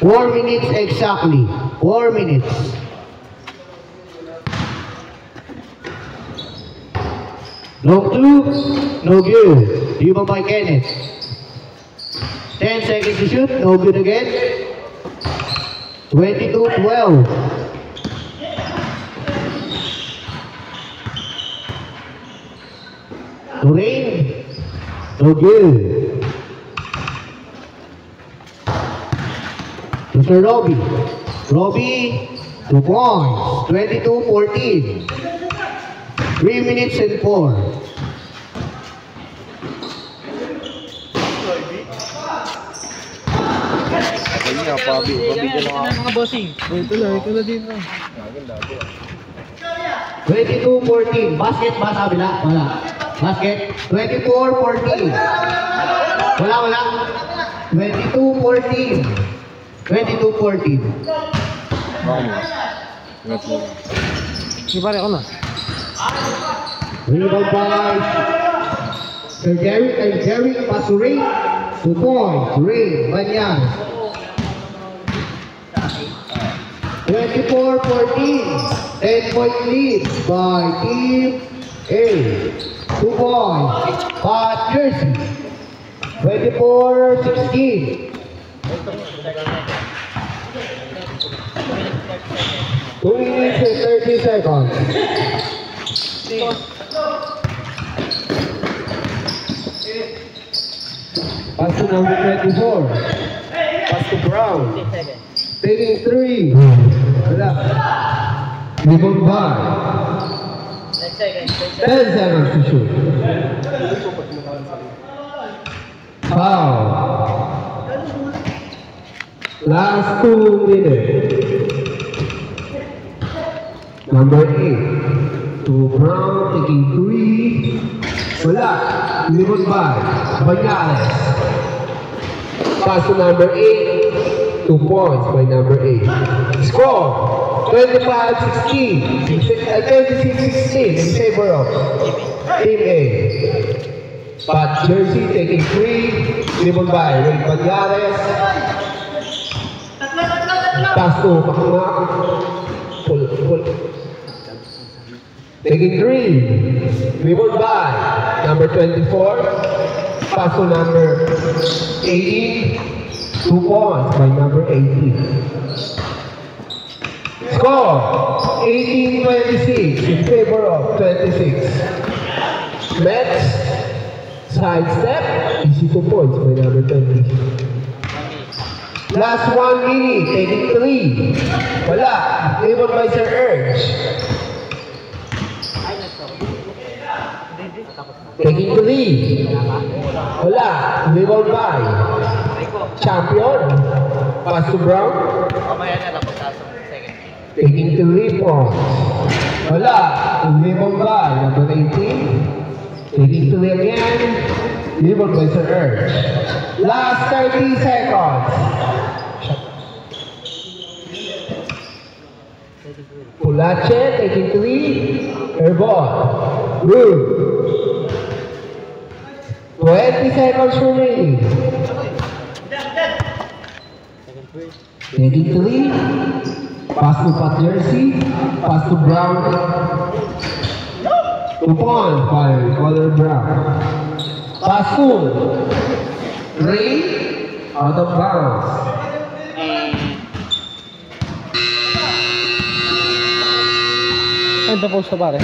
4 minutes exactly. 4 minutes. Long two, no good. Rebound by Kenneth. 10 seconds to shoot, no good again. 22-12. Rain, no good. Mr. Robbie. Robbie, 2 points. 22-14. 3 minutes and 4. Mga bossing. Ito na din. 22-14. Basket ba sabi na? Wala. Basket. 24-14. Wala. 22-14. 22-14. Di pare ako na. Rebound by Sir Jerry Pasurin. 2 points. Ray Banyan. 24-14. 10-point lead by Team A. 2 points. Pat Jersey. 24-16. 2 minutes and 30 seconds. Pass to number 24. Pass to Brown. Taking 3. Wala. Rebound by. 10 seconds to shoot. Foul. Last 2 minutes. Number 8. To Brown taking 3. Wala. Rebound by Banyales. Pass to number 8. 2 points by number 8. Score 25-16. 26-16 in favor of Team A. Pat Jersey taking 3. Rebound by Ray Banyales. Pass to Makmak. Pull. Taking 3. Rebound by number 24. Pass to number 18. 2 points by number 18. Score 18-26 in favor of 26. Mets sidestep. Easy 2 points by number 20. Last 1 minute. Taking 3. Wala. Rebound by Sir Urge. Taking 3. Wala. Rebound by Champion. Pass to Brown. Taking 3 points. Wala. Rebound by number 18. Taking 3 again. Rebound by Sir Urge. Last 30 seconds. Pulache taking 3. Airball. Good. 20 seconds remaining. Taking 3. Pass to Pat Jersey. Pass to Brown. 2 points by Color Brown. Pass to Ray. Out of bounds. Ano post na pare?